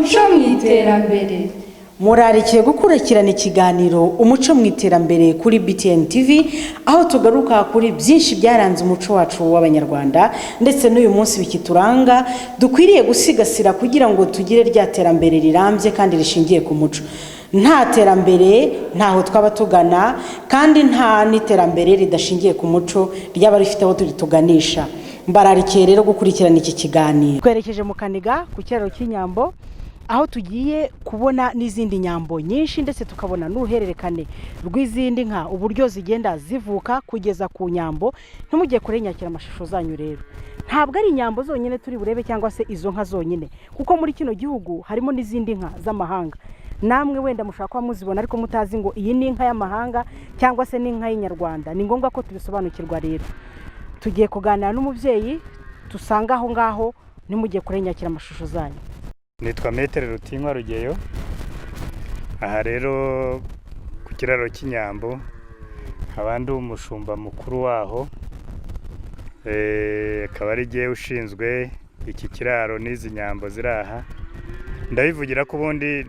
umuco mu iterambere. Murarikiye gukurikirana ikiganiro umuco mu iterambere kuri BTN TV, aho tugaruka kuri byinshi byaranze umuco wacu w'Abanyarwanda ndetse n'uyu munsi bikituranga dukwiriye gusigasira kugira ngo tugire rya terambere rirambye kandi rishingiye ku muco. Nta terambere ntaho twaba tugana, kandi nta n'iterambere ridashingiye ku muco ryaba rifite aho turituganisha. Mbararikiye rero gukurikirana iki kiganiro. Twerekeje mu Kaniga ku kiraro cy'Inyambo, aho tugiye kubona n'izindi nyambo nyinshi ndetse tukabona n'uruhererekane rw'izindi nka uburyo zigenda zivuka kugeza ku nyambo. Ntimujye kure nyakira amashusho zanyu rero. Ntabwo ari inyambo zonyine turi burebe cyangwa se izo nka zonyine, kuko muri kino gihugu harimo n'izindi nka z'amahanga. Namwe wenda mushaka kuba muzibona ariko mutazi ngo iyi ni inka y'amahanga cyangwa se ni inka y'inyarwanda. Ni ngombwa ko tubisobanukirwa rero. Tugiye kuganira n'umubyeyi tusanga aho ngaho, ntimujye kure nyakira amashusho zanyu. Nitwa Metere Rutinywa Rugeyo. Aha rero ku kiraro cy'Inyambo, abandi umushumba mukuru waho, akaba ari giye ushinzwe iki kiraro n'izi nyambo ziraha. Ndabivugira ko ubundi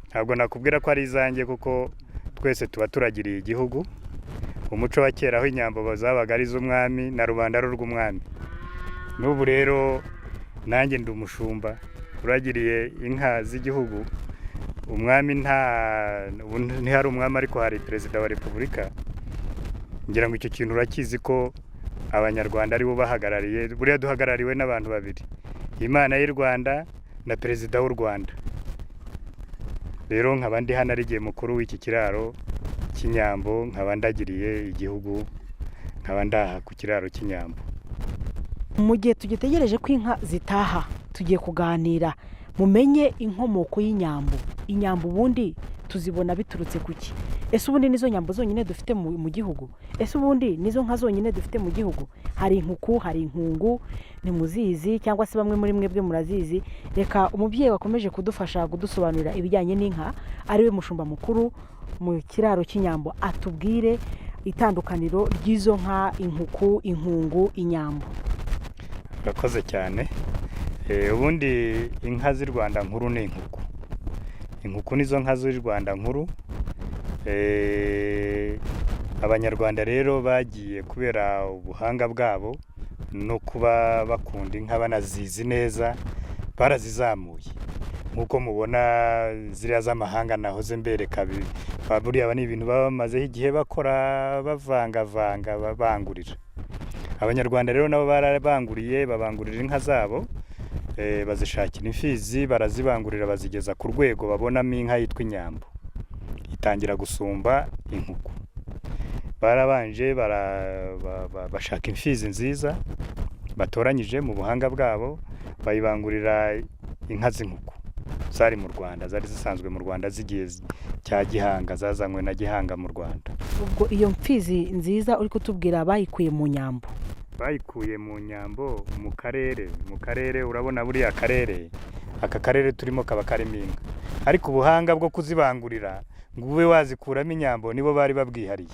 ntabwo nakubwira ko ari izanjye, kuko twese tuba turagiriye igihugu. Umuco wa kera aho inyambo bazabaga ari z'umwami na rubanda rw'umwami. N'ubu rero nanjye ndi umushumba uragiriye inka z'igihugu. Umwami ntihari umwami ariko hari perezida wa repubulika. Ngira ngo icyo kintu urakizi ko Abanyarwanda ari bo bahagarariye. Buriya duhagarariwe n'abantu babiri, Imana y'u Rwanda na perezida w'u Rwanda. Rero nkaba ndi hano ari gihe mukuru w'iki kiraro cy'Inyambo, nkaba ndagiriye igihugu, nkaba ndaha ku kiraro cy'Inyambo. Mu gihe tugitegereje ko inka zitaha, tugiye kuganira mumenye inkomoko y'inyambo. Inyambo ubundi tuzibona biturutse kuki? Ese ubundi nizo nyambo zonyine dufite mu gihugu? Ese ubundi nizo nka zonyine dufite mu gihugu? Hari inkuku, hari inkungu, ni muzizi cyangwa se bamwe muri mwebwe murazizi. Reka umubyeyi wakomeje kudufasha kudusobanurira ibijyanye n'inka, ari we mushumba mukuru mu kiraro cy'Inyambo, atubwire itandukaniro ry'izo nka, inkuku, inkungu, inyambo. Urakoze cyane. Ubundi inka z'i Rwanda nkuru ni inkuku. Inkuku nizo nka z'i Rwanda nkuru. Abanyarwanda rero bagiye kubera ubuhanga bwabo no kuba bakunda inka banazizi neza, barazizamuye. Nkuko mubona ziriya z'amahanga nahoze mbereka, buriya ni ibintu baba bamazeho igihe bakora, bavangavanga, babangurira. Abanyarwanda rero nabo barabanguriye, babangurira inka zabo, bazishakira imfizi, barazibangurira, bazigeza ku rwego babonamo inka yitwa Inyambo, itangira gusumba inkuku. Barabanje bashaka imfizi nziza batoranyije mu buhanga bwabo, bayibangurira inka z'inkuku zari mu Rwanda, zari zisanzwe mu Rwanda zigiye cya Gihanga, zazanywe na Gihanga mu Rwanda. Ubwo iyo mfizi nziza uri kutubwira bayikuye mu Nyambo? Bayikuye mu Nyambo, mu karere. Urabona buriya karere, aka karere turimo kaba karimo inka, ariko ubuhanga bwo kuzibangurira ngo ube wazikuramo inyambo nibo bari babwihariye.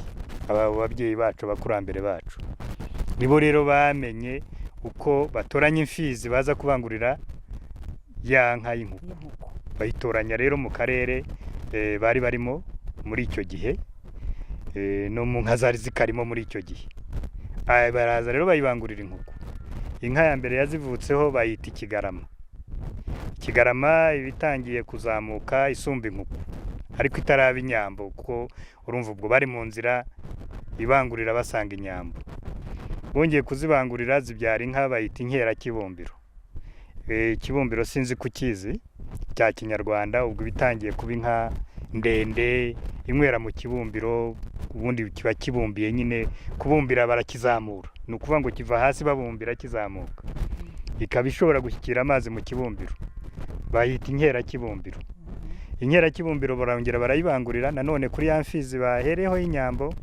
Aba babyeyi bacu, abakurambere bacu, nibo rero bamenye uko batoranya imfizi baza kubangurira ya nka y'inkuku. Bayitoranya rero mu karere bari barimo muri icyo gihe, no mu nka zari zikarimo muri icyo gihe. Baraza rero bayibangurira inkuku. Inka ya mbere yazivutseho bayita ikigarama. Ikigarama ibitangiye kuzamuka isumba inkuku, ariko itaraba inyambo, kuko urumva ubwo bari mu nzira ibangurira basanga inyambo. Bongeye kuzibangurira zibyara inka bayita inkera kibumbiro. Kibumbiro sinzi kukizi cya Kinyarwanda. Ubwo bitangiye kuba inka ndende inywera mu kibumbiro, ubundi kiba kibumbiye nyine. Kubumbira barakizamura, ni ukuvuga ngo kiva hasi babumbira kizamuka, ikaba ishobora gushyikira amazi mu kibumbiro, bayita inkera kibumbiro. Inkera kibumbiro barongera barayibangurira nanone kuri ya mfizi bahereho y'inyambo.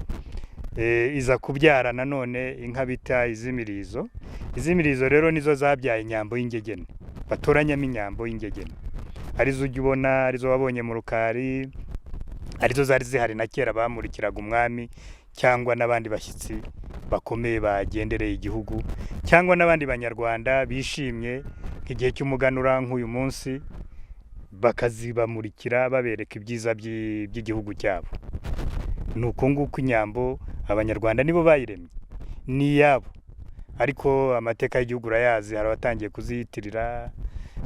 Iza kubyara nanone inka bita izimirizo. Izimirizo rero nizo zabyaye inyambo y'ingegene, batoranyamo inyambo y'ingegene, arizo ujya ubona, arizo wabonye mu Rukari, arizo zari zihari na kera bamurikiraga umwami cyangwa n'abandi bashyitsi bakomeye bagendereye igihugu, cyangwa n'abandi banyarwanda bishimye nk'igihe cy'umuganura nk'uyu munsi. bakazibamurikira babereka ibyiza by'igihugu cyabo. Nuko nguko inyambo abanyarwanda nibo bayiremye, ni yabo, ariko amateka y'igihugu urayazi, hari abatangiye kuziyitirira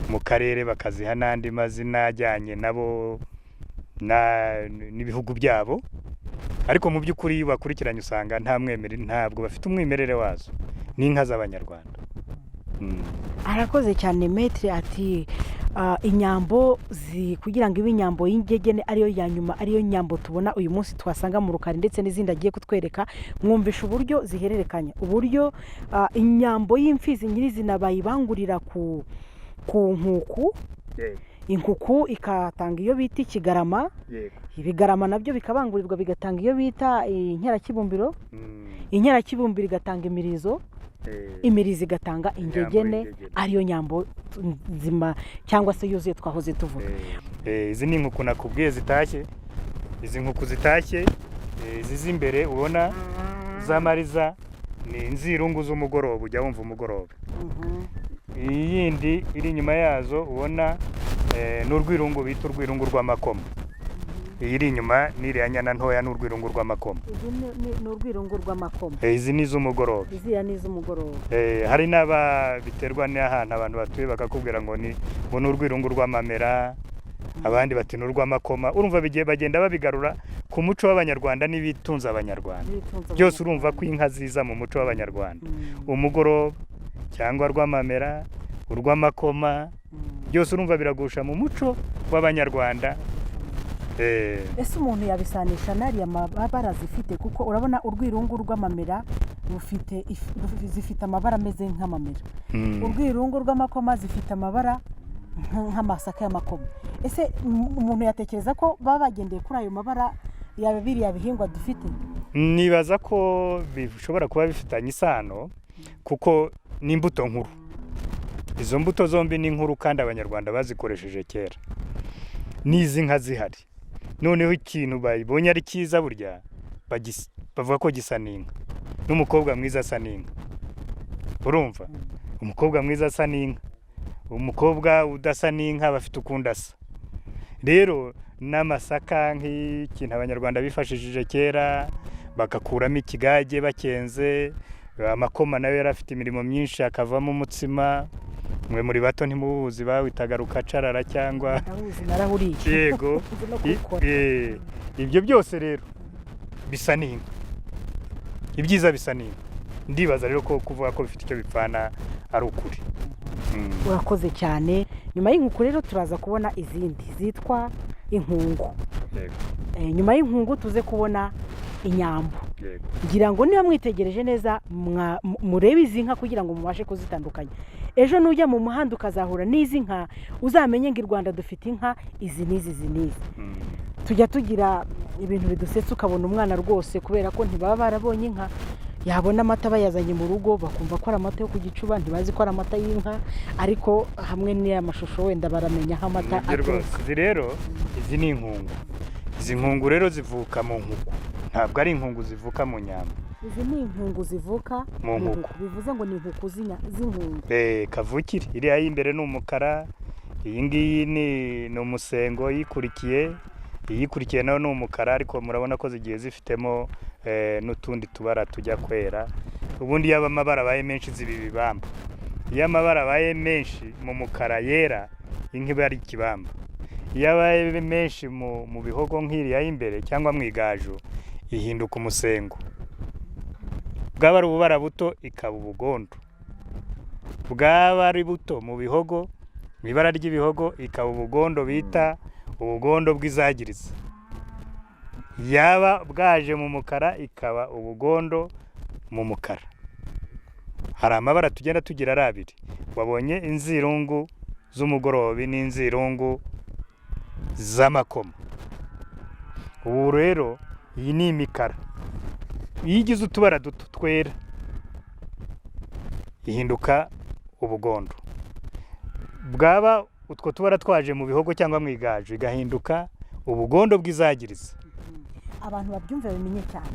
mu karere bakaziha n'andi mazina ajyanye nabo n'ibihugu byabo, ariko mu by'ukuri bakurikiranye usanga ntabwo bafite umwimerere wazo, n'inka z'abanyarwanda. Arakoze cyane Maître ati inyambo kugira ngo ibe inyambo y'ingegene ariyo ya nyuma, ariyo nyambo tubona uyu munsi twasanga mu rukari ndetse n'izindi agiye kutwereka, mwumvisha uburyo zihererekanya, uburyo inyambo y'imfizi nyirizina bayibangurira ku nkuku, inkuku ikatanga iyo bita ikigarama, ibigarama nabyo bikabangurirwa bigatanga iyo bita inkerakibumbiro, inkerakibumbiro igatanga imirizo, imirizi igatanga ingegene ariyo nyambo nzima cyangwa se yuzuye twahoze tuvuga. Izi ni inkuku nakubwiye zitashye, izi nkuku zitashye, izi z'imbere ubona z'amariza ni inzirungu z'umugoroba, ujya wumva umugoroba. Iyindi iri inyuma yazo ubona n'urwirungu bita urwirungu rw'amakoma. Iyi iri inyuma n'iriya nyana ntoya n'urwirungu rw'amakoma. Izi ni urwirungu rw'amakoma. Izi ni iz'umugoroba. Izi ni iz'umugoroba. Hari biterwa n'ahantu abantu batuye bakakubwira ngo ni urwirungu rw'amamera, abandi bati ni urw'amakoma. Urumva bagenda babigarura ku muco w'abanyarwanda n'ibitunze abanyarwanda. Byose urumva ko inka ziza mu muco w'abanyarwanda. Umugoroba cyangwa rw'amamera, urw'amakoma, byose urumva biragusha mu muco w'abanyarwanda. Ese umuntu yabisanisha n'ariya mabara zifite, kuko urabona urwirungu rw'amamera zifite amabara ameze nk'amamera, urwirungu rw'amakoma zifite amabara nk'amasaka y'amakoma. Ese umuntu yatekereza ko baba bagendeye kuri ayo mabara ya biriya bihingwa dufite? Nibaza ko bishobora kuba bifitanye isano, kuko ni imbuto nkuru. Izo mbuto zombi ni nkuru kandi abanyarwanda bazikoresheje kera. N'izi nka zihari, noneho ikintu bayibonye ari cyiza burya bavuga ko gisa n'inka, n'umukobwa mwiza asa n'inka. Urumva, umukobwa mwiza asa n'inka, umukobwa udasa n'inka bafite ukundi asa. Rero n'amasaka nk'ikintu abanyarwanda bifashishije kera, bagakuramo ikigage bakenze, amakoma nayo yari afite imirimo myinshi akavamo umutsima. Mwe muri bato ntimubuzi bawitaga rukacarara cyangwa yego. Ibyo byose rero bisa n'inka, ibyiza bisa n'inka. Ndibaza rero ko kuvuga ko bifite icyo bipfana ari ukuri. Urakoze cyane. Nyuma y'inkuku rero turaza kubona izindi zitwa inkungu. Nyuma y'inkungu tuze kubona inyambo. Ngira ngo niba mwitegereje neza murebe izi nka kugira ngo mubashe kuzitandukanya. Ejo nujya mu muhanda ukazahura n'izi nka, uzamenye ngo i Rwanda dufite inka izi n'izi. Tujya tugira ibintu bidusetsa ukabona umwana rwose kubera ko ntibaba barabonye inka, yabona amata bayazanye mu rugo bakumva ko ari amata yo ku gicuba, ntibazi ko ari amata y'inka, ariko hamwe n'iya mashusho wenda baramenya aho amata aturuka. Izi rero izi ni inkungu. Izi nkungu rero zivuka mu nkuku, ntabwo ari inkungu zivuka mu nyambo. Izi ni inkungu zivuka mu nkuku, bivuze ngo ni inkuku z'inkungu. Kavukire iriya y'imbere ni umukara, iyi ngiyi ni umusengo iyikurikiye nayo ni umukara, ariko murabona ko zigiye zifitemo n'utundi tubara tujya kwera. Ubundi iyo amabara abaye menshi ziba ibibamba, iyo amabara abaye menshi mu mukara yera, inka iba ari ikibamba. Iyo abaye menshi mu bihogo nk'iriya y'imbere cyangwa mu igaju, ihinduka umusengo. Bwaba ari ububara buto ikaba ubugondo, bwaba ari buto mu bihogo, mu ibara ry'ibihogo ikaba ubugondo bita ubugondo bw'izagiriza. Yaba bwaje mu mukara ikaba ubugondo mu mukara. Hari amabara tugenda tugira ari abiri. Wabonye inzirungu z'umugorobi n'inzirungu z'amakoma. Ubu rero iyi ni imikara. Iyo igize utubara duto twera ihinduka ubugondo. Bwaba utwo tubara twaje mu bihogo cyangwa mu igaju igahinduka ubugondo bw'izagiriza. Abantu babyumva bimenye cyane.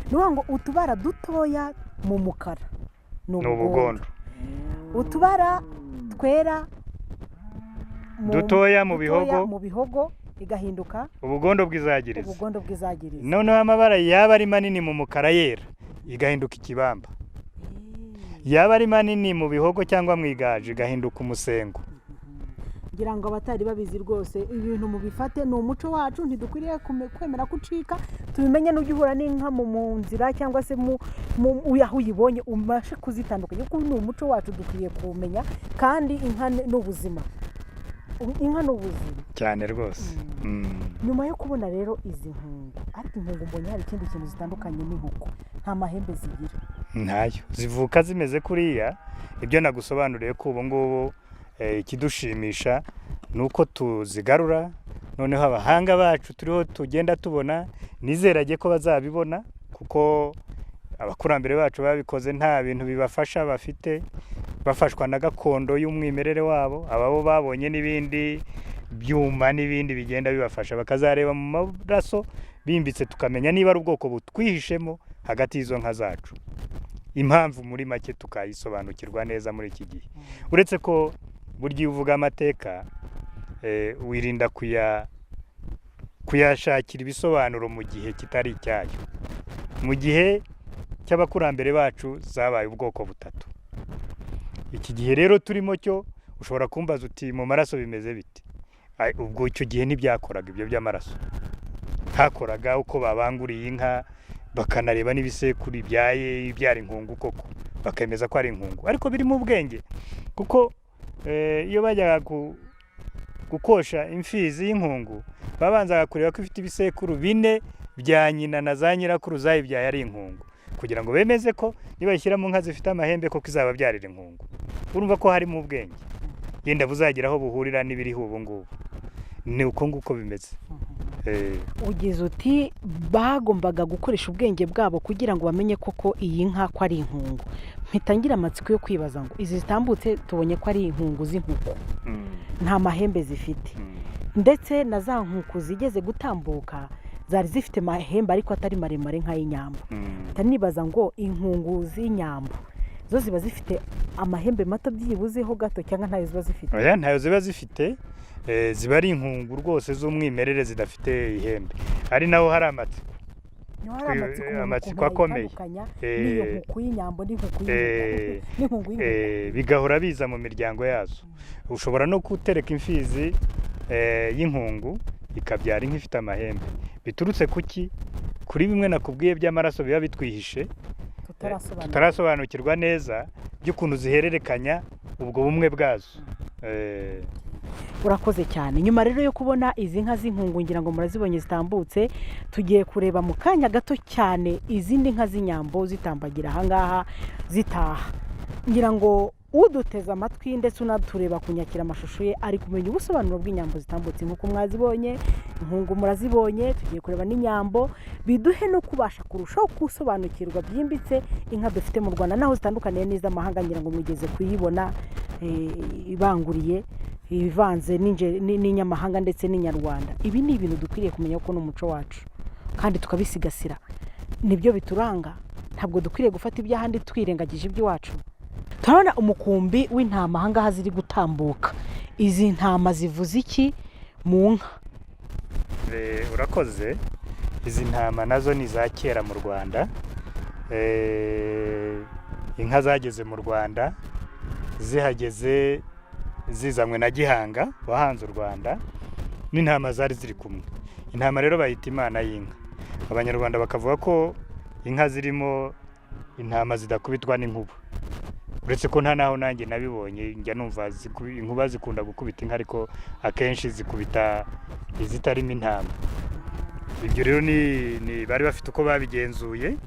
Nuvuga ngo utubara dutoya mu mukara ni ubugondo. Utubara twera dutoya mu bihogo igahinduka ubugondo bw'izagiriza. noneho amabara yaba ari manini mu mukara yera igahinduka ikibamba, yaba ari manini mu bihogo cyangwa mu igaju igahinduka umusengo. ngira ngo abatari babizi rwose ibintu mubifate ni umuco wacu, ntidukwiriye kwemera kucika, tubimenye n'ujya uhura n'inka mu nzira cyangwa se aho uyibonye umashe kuzitandukanya, kuko ni umuco wacu dukwiriye kuwumenya, kandi inka ni ubuzima, inka ni ubuzima cyane rwose. nyuma yo kubona rero izi nkungu, ariko inkungu mbonye hari ikindi kintu zitandukanye n'inkoko, nta mahembe zigira. Ntayo, zivuka zimeze kuriya. Ibyo nagusobanuriye ko ubu ngubu ikidushimisha nuko tuzigarura, noneho abahanga bacu turiho tugenda tubona, nizerage ko bazabibona, kuko abakurambere bacu babikoze nta bintu bibafasha bafite, bafashwa na gakondo y'umwimerere wabo. Ababo babonye n'ibindi byuma n'ibindi bigenda bibafasha, bakazareba mu maraso bimbitse, tukamenya niba ari ubwoko butwihishemo hagati y'izo nka zacu. Impamvu muri make tukayisobanukirwa neza muri iki gihe. Uretse ko burya uvuga amateka wirinda kuyashakira ibisobanuro mu gihe kitari icyayo. Mu gihe cy'abakurambere bacu zabaye ubwoko butatu. Iki gihe rero turimo cyo ushobora kumbaza uti mu maraso bimeze bite? Ubwo icyo gihe ntibyakoraga ibyo by'amaraso, hakoraga uko babanguriye inka, bakanareba n'ibisekuru ibyaye ibyara inkungu koko, bakemeza ko ari inkungu. Ariko biri mu bwenge, kuko iyo bajyaga gukosha imfizi y'inkungu babanzaga kureba ko ifite ibisekuru 4 bya nyina na za nyirakuru zayibyaye ari inkungu, kugira ngo bemeze ko nibashyira mu nka zifite amahembe ko kizaba byarira inkungu. Urumva ko hari mu bwenge, yenda buzagira aho buhurira n'ibiriho ubu ngubu. Ni uko nguko bimeze. Ugize uti bagombaga gukoresha ubwenge bwabo kugira ngo bamenye koko iyi nka ko ari inkungu. Mpitangira amatsiko yo kwibaza ngo izi zitambutse tubonye ko ari inkungu z'inkuko, nta mahembe zifite, ndetse na za nkuku zigeze gutambuka zari zifite mahembe ariko atari maremare nk'ay'inyambo. Tanibaza ngo inkungu z'inyambo zo ziba zifite amahembe mato byibuzeho gato, cyangwa ntayo ziba zifite? Oya, ntayo ziba zifite, ziba ari inkungu rwose z'umwimerere zidafite ihembe. Ari naho hari amatsiko, amatsiko akomeye, niyo nkuku y'inyambo n'inkungu bigahora biza mu miryango yazo. Ushobora no gutereka imfizi y'inkungu ikabyara inka ifite amahembe. Biturutse kuki? Kuri bimwe nakubwiye by'amaraso biba bitwihishe, tutarasobanukirwa neza by'ukuntu zihererekanya ubwo bumwe bwazo. Urakoze cyane. Nyuma rero yo kubona izi nka z'inkungu, ngira ngo murazibonye zitambutse, tugiye kureba mu kanya gato cyane izindi nka z'inyambo zitambagira ahangaha zitaha. Ngira ngo uduteza amatwi ndetse unatureba kunyakira amashusho ye ari kumenya ubusobanuro bw'inyambo zitambutse nk'uko mwazibonye. Inkungu murazibonye, tugiye kureba n'inyambo, biduhe no kubasha kurushaho gusobanukirwa byimbitse inka dufite mu Rwanda naho zitandukaniye n'iz'amahanga. Ngira ngo mwigeze kuyibona ibanguriye, ivanze n'inyamahanga ndetse n'inyarwanda. Ibi ni ibintu dukwiriye kumenya ko n'umuco wacu, kandi tukabisigasira. Nibyo bituranga, ntabwo dukwiriye gufata iby'ahandi twirengagije iby'iwacu. Turabona umukumbi w'intama ahangaha ziri gutambuka. Izi ntama zivuze iki mu nka? Urakoze. Izi ntama nazo ni za kera mu Rwanda. Inka zageze mu Rwanda, zihageze zizanywe na Gihanga wahanze u Rwanda, n'intama zari ziri kumwe. Intama rero bayita imana y'inka. Abanyarwanda bakavuga ko inka zirimo intama zidakubitwa n'inkuba. Uretse ko nta naho nanjye nabibonye, njya numva inkuba zikunda gukubita inka, ariko akenshi zikubita izitarimo intama. Ibyo rero ni bari bafite uko babigenzuye,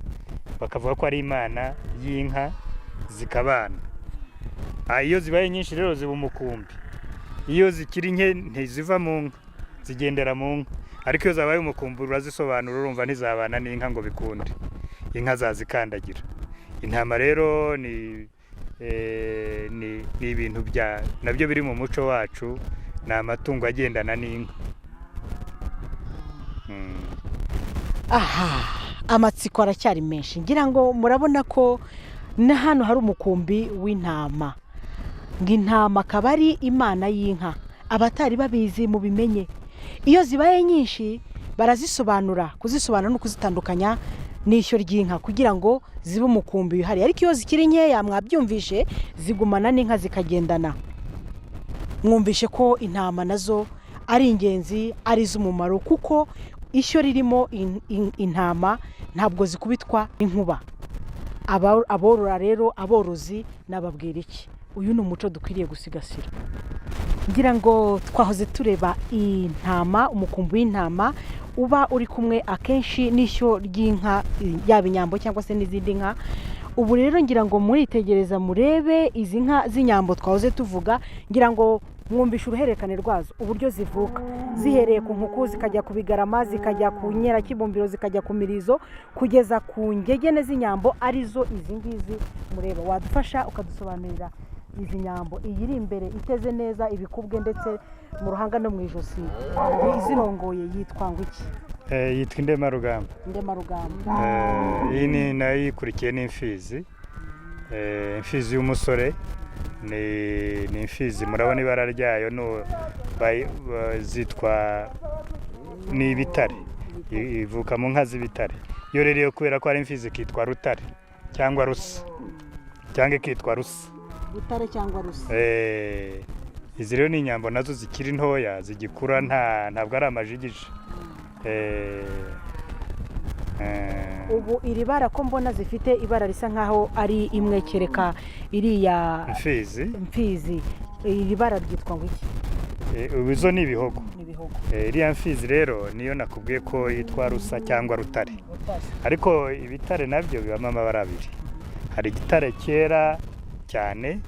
bakavuga ko ari imana y'inka zikabana. Iyo zibaye nyinshi rero ziba umukumbi. Iyo zikiri nke ntiziva mu nka, zigendera mu nka. Ariko iyo zabaye umukumbi urazisobanura, urumva ntizabana n'inka ngo bikunde, inka zazikandagira. Intama rero ni ibintu nabyo biri mu muco wacu, ni amatungo agendana n'inka. Aha, amatsiko aracyari menshi. Ngira ngo murabona ko na hano hari umukumbi w'intama. Ng'intama akaba ari imana y'inka, abatari babizi mu bimenye. Iyo zibaye nyinshi barazisobanura, kuzisobanura no kuzitandukanya n'ishyo ry'inka kugira ngo zibe umukumbi wihariye, ariko iyo zikiri nkeya mwabyumvishe zigumana n'inka zikagendana. Mwumvishe ko intama nazo ari ingenzi, ari iz'umumaro, kuko ishyo ririmo intama ntabwo zikubitwa n'inkuba. Aborora rero, aborozi nababwira iki? Uyu ni umuco dukwiriye gusigasira. Ngira ngo twahoze tureba intama, umukumbi w'intama uba uri kumwe akenshi n'ishyo ry'inka, yaba inyambo cyangwa se n'izindi nka. Ubu rero ngira ngo muritegereza murebe izi nka z'inyambo twahoze tuvuga, ngira ngo mwumvishe uruhererekane rwazo, uburyo zivuka zihereye ku nkuku zikajya ku bigarama, zikajya ku nkera kibumbiro, zikajya ku mirizo, kugeza ku ngegene z'inyambo arizo izi ngizi mureba. Wadufasha ukadusobanurira izi nyambo, iyi iri imbere iteze neza ibikubwe ndetse mu ruhanga no mu ijosi, izirongoye yitwa ngo iki? Yitwa indemarugamba. Indemarugamba. Iyi ni nayo ikurikiye n'imfizi, imfizi y'umusore. Ni imfizi, murabona ibara ryayo zitwa ni ibitare, ivuka mu nka z'ibitare. Iyo rero kubera ko ari imfizi ikitwa rutare cyangwa rusa, cyangwa ikitwa rusa, rutare cyangwa rusa. Izi rero ni inyambo nazo zikiri ntoya, zigikura, ntabwo ari amajigije. Ubu iri bara ko mbona zifite ibara risa nkaho ari imwe, kereka iriya mfizi, iri bara ryitwa ngo iki? Izo ni ibihogo. Iriya mfizi rero niyo nakubwiye ko yitwa rusa cyangwa rutare. Ariko ibitare nabyo bibamo amabara abiri. Hari igitare cyera cyane,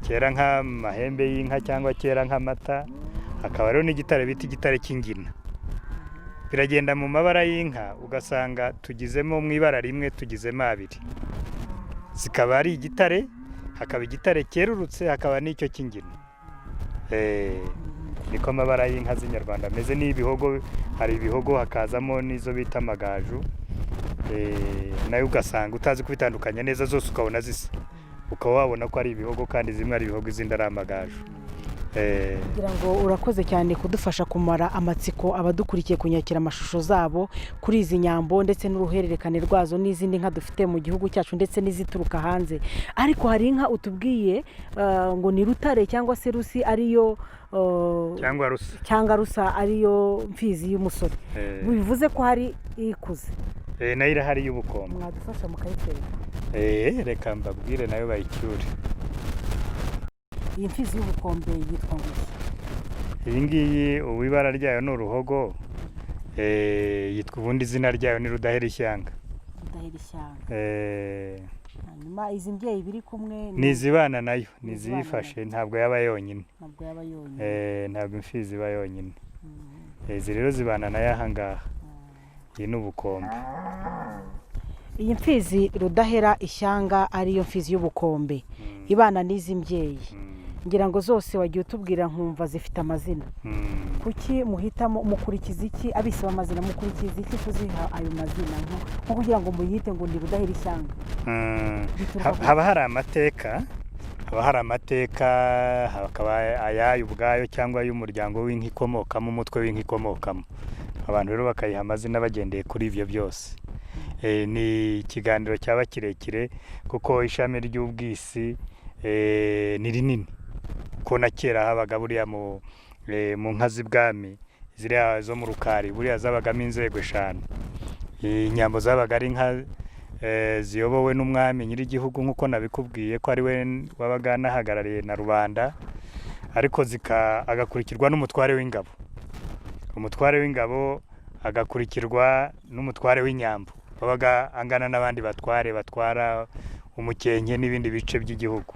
cyera nk'amahembe y'inka cyangwa cyera nk'amata. Hakaba rero n'igitare bita igitare cy'ingina. Biragenda mu mabara y'inka, ugasanga tugizemo mu ibara rimwe tugizemo abiri. Zikaba ari igitare, hakaba igitare cyerurutse, hakaba n'icyo cy'ingina. Niko amabara y'inka z'inyarwanda ameze. N'ibihogo, hari ibihogo hakazamo n'izo bita amagaju, nayo ugasanga utazi kubitandukanya neza, zose ukabona zisa, ukaba wabona ko ari ibihogo kandi zimwe ari ibihogo izindi ari amagaju. Kugira ngo urakoze cyane kudufasha kumara amatsiko abadukurikiye kunyakira amashusho zabo kuri izi nyambo ndetse n'uruhererekane rwazo n'izindi nka dufite mu gihugu cyacu ndetse n'izituruka hanze. Ariko hari inka utubwiye ngo ni rutare cyangwa se rusi, ariyo cyangwa rusa ariyo mfizi y'umusore. Bivuze ko hari ikuze. Nayo irahari y'ubukombe. Mwadufasha mukayitwereka? Reka mbabwire nayo bayicyure. Iyi mfizi y'ubukombe yitwa ngo iki? Iyi ngiyi ibara ryayo ni uruhogo, yitwa ubundi izina ryayo ni rudahera ishyanga. Rudahera ishyanga. Hanyuma izi mbyeyi biri kumwe ni izibana nayo, ni izifashe, ntabwo yaba yonyine. Ntabwo yaba yonyine. Ntabwo imfizi iba yonyine. Izi rero zibana nayo aha ngaha. Iyi ni ubukombe. Iyi mfizi rudahera ishyanga ariyo mfizi y'ubukombe ibana n'izi mbyeyi, ngira ngo zose wagiye utubwira nkumva zifite amazina. Kuki muhitamo, mukurikiza iki? Abise amazina mukurikiza iki kuziha ayo mazina, nko kugira ngo muyite ngo ni rudahera ishyanga? Haba hari amateka, hakaba ayayo ubwayo cyangwa y'umuryango w'inka ikomokamo, umutwe w'inka ikomokamo. Abantu rero bakayiha amazina bagendeye kuri ibyo byose. Ni ikiganiro cyaba kirekire kuko ishami ry'ubwisi ni rinini, ko na kera habaga buriya mu nka z'ibwami ziriya zo mu rukari, buriya zabagamo inzego 5. Inyambo zabaga ari inka ziyobowe n'umwami nyir'igihugu, nk'uko nabikubwiye ko ari we wabaga anahagarariye na rubanda, ariko agakurikirwa n'umutware w'ingabo. Umutware w'ingabo agakurikirwa n'umutware w'inyambo, babaga angana n'abandi batwara umukenke n'ibindi bice by'igihugu.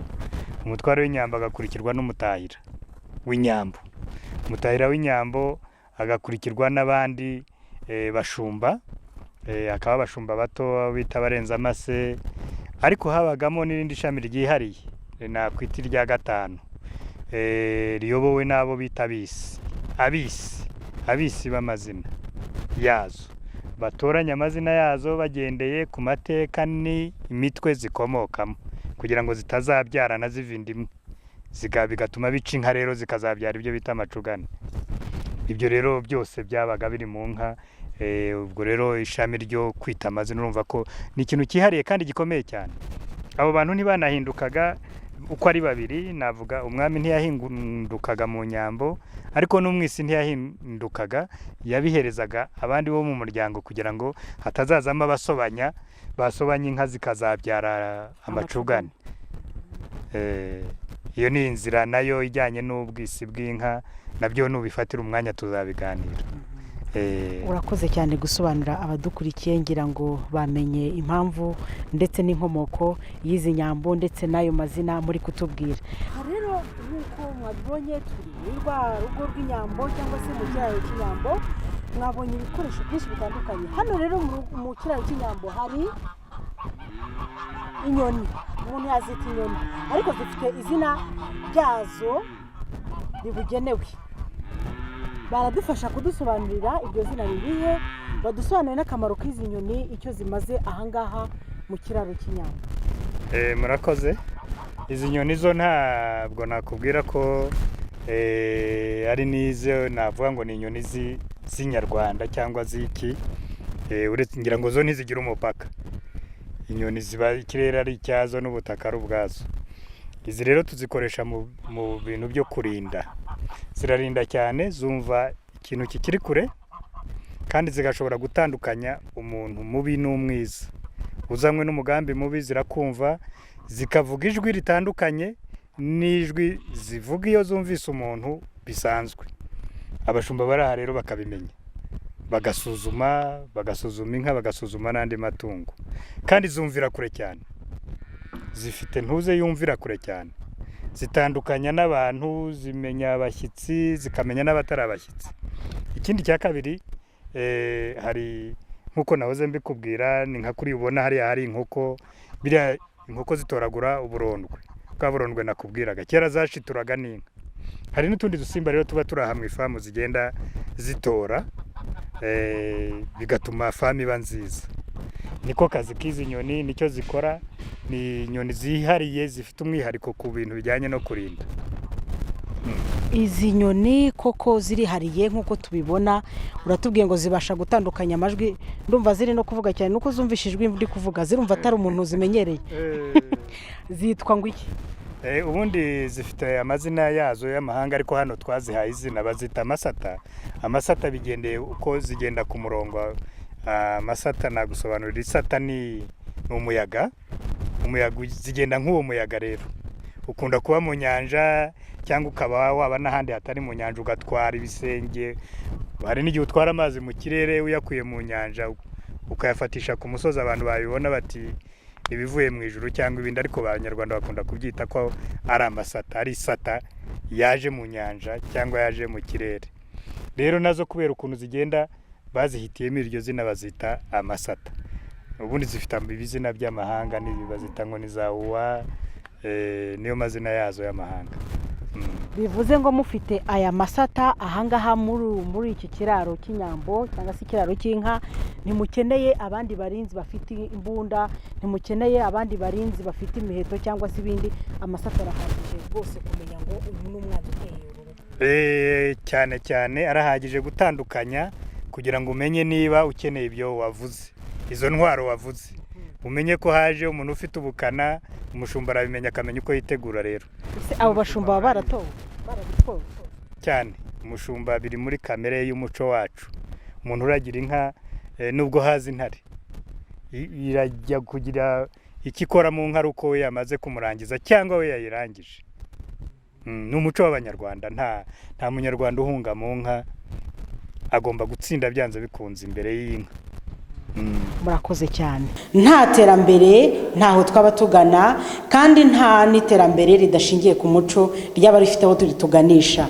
Umutware w'inyambo agakurikirwa n'umutahira w'inyambo. Umutahira w'inyambo agakurikirwa n'abandi bashumba, akaba abashumba bato bita barenza amase. Ariko habagamo n'irindi shami ryihariye nakwita irya 5, riyobowe n'abo bita abisi b'amazina yazo, batoranya amazina yazo bagendeye ku mateka ni imitwe zikomokamo, kugira ngo zitazabyarana zivinda imwe, bigatuma bica inka rero zikazabyara ibyo bita amacugane. Ibyo rero byose byabaga biri mu nka. Ubwo rero ishami ryo kwita amazina urumva ko ni ikintu cyihariye kandi gikomeye cyane. Abo bantu ntibanahindukaga uko ari babiri, navuga umwami ntiyahindukaga mu nyambo, ariko n'umwisi ntiyahindukaga, yabiherezaga abandi bo mu muryango kugira ngo hatazazamo abasobanya basobanya inka zikazabyara amacugane. Iyo ni inzira nayo ijyanye n'ubwisi bw'inka, nabyo nubifatira umwanya tuzabiganira. Urakoze cyane gusobanura abadukurikiye, ngira ngo bamenye impamvu ndetse n'inkomoko y'izi nyambo ndetse n'ayo mazina muri kutubwira. Rero nk'uko mwabibonye turi muri rwa rugo rw'inyambo cyangwa se mu kiraro cy'inyambo, mwabonye ibikoresho byinshi bitandukanye. Hano rero mu kiraro cy'inyambo hari inyoni, umuntu yazita inyoni, ariko zifite izina ryazo ribugenewe. Baradufasha kudusobanurira iryo zina ririhe, badusobanurira n'akamaro k'izi nyoni, icyo zimaze ahangaha mu kiraro cy'inyambo. Murakoze. Izi nyoni zo ntabwo nakubwira ko ari nizo navuga ngo ni inyoni z'inyarwanda cyangwa ziki, uretse ngira ngo zo ntizigira umupaka. Inyoni ziba ikirere ari icyazo n'ubutaka ari ubwazo. Izi rero tuzikoresha mu bintu byo kurinda. Zirarinda cyane, zumva ikintu kikiri kure, kandi zigashobora gutandukanya umuntu mubi n'umwiza. Uzanywe n'umugambi mubi zirakumva, zikavuga ijwi ritandukanye n'ijwi zivuga iyo zumvise umuntu bisanzwe. Abashumba bari aha rero bakabimenya, bagasuzuma inka, bagasuzuma n'andi matungo, kandi zumvira kure cyane. Zifite ntuze yumvira kure cyane, zitandukanya n'abantu, zimenya abashyitsi, zikamenya n'abatari abashyitsi. Ikindi cya kabiri, hari nkuko nahoze mbikubwira, ni nka kuri ubona hariya hari inkoko, biriya inkoko zitoragura uburondwe, bwa burondwe nakubwiraga kera zashituraga n'inka. Hari n'utundi dusimba rero tuba turi aha mu ifamu zigenda zitora, bigatuma famu iba nziza. Niko kazi k'izi nyoni, nicyo zikora. Ni inyoni zihariye, zifite umwihariko ku bintu bijyanye no kurinda. Izi nyoni koko zirihariye nk'uko tubibona, uratubwiye ngo zibasha gutandukanya amajwi. Ndumva ziri no kuvuga cyane nuko zumvishijwe ijwi kuvuga, zirumva atari umuntu zimenyereye. Zitwa ngo iki? Ubundi zifite amazina yazo y'amahanga, ariko hano twazihaye izina bazita amasata. Amasata bigendeye uko zigenda ku murongo. Amasata nagusobanurira, isata ni umuyaga. Umuyaga zigenda nk'uwo muyaga rero. Ukunda kuba mu nyanja, cyangwa ukaba waba n'ahandi hatari mu nyanja ugatwara ibisenge. Hari n'igihe utwara amazi mu kirere uyakuye mu nyanja ukayafatisha ku musozi, abantu babibona bati ibivuye mu ijuru cyangwa ibindi, ariko abanyarwanda bakunda kubyita ko ari amasata, ari isata yaje mu nyanja cyangwa yaje mu kirere. Rero nazo kubera ukuntu zigenda bazihitiyemo iryo zina bazita amasata. Ubundi zifite ibizina by'amahanga, bazita ngo ni za uwa, niyo mazina yazo y'amahanga. Bivuze ngo mufite aya masata ahangaha muri iki kiraro cy'inyambo cyangwa se ikiraro cy'inka, ntimukeneye abandi barinzi bafite imbunda, ntimukeneye abandi barinzi bafite imiheto cyangwa se ibindi. Amasata arahagije rwose kumenya ngo uyu ni umwana uteye cyane cyane, arahagije gutandukanya kugira ngo umenye niba ukeneye ibyo wavuze, izo ntwaro wavuze. Umenye ko haje umuntu ufite ubukana, umushumba arabimenya akamenya uko yitegura rero. Abo bashumba baba baratowe, barabitowe cyane. Umushumba biri muri kamere y'umuco wacu. Umuntu uragira inka, nubwo hazi intare, irajya kugira ikikora mu nka uko we yamaze kumurangiza cyangwa we yayirangije. Ni umuco w'abanyarwanda, nta munyarwanda uhunga mu nka, agomba gutsinda byanze bikunze imbere y'inka. Murakoze cyane. Nta terambere ntaho twaba tugana, kandi nta n'iterambere ridashingiye ku muco ryaba rifite aho turi tuganisha.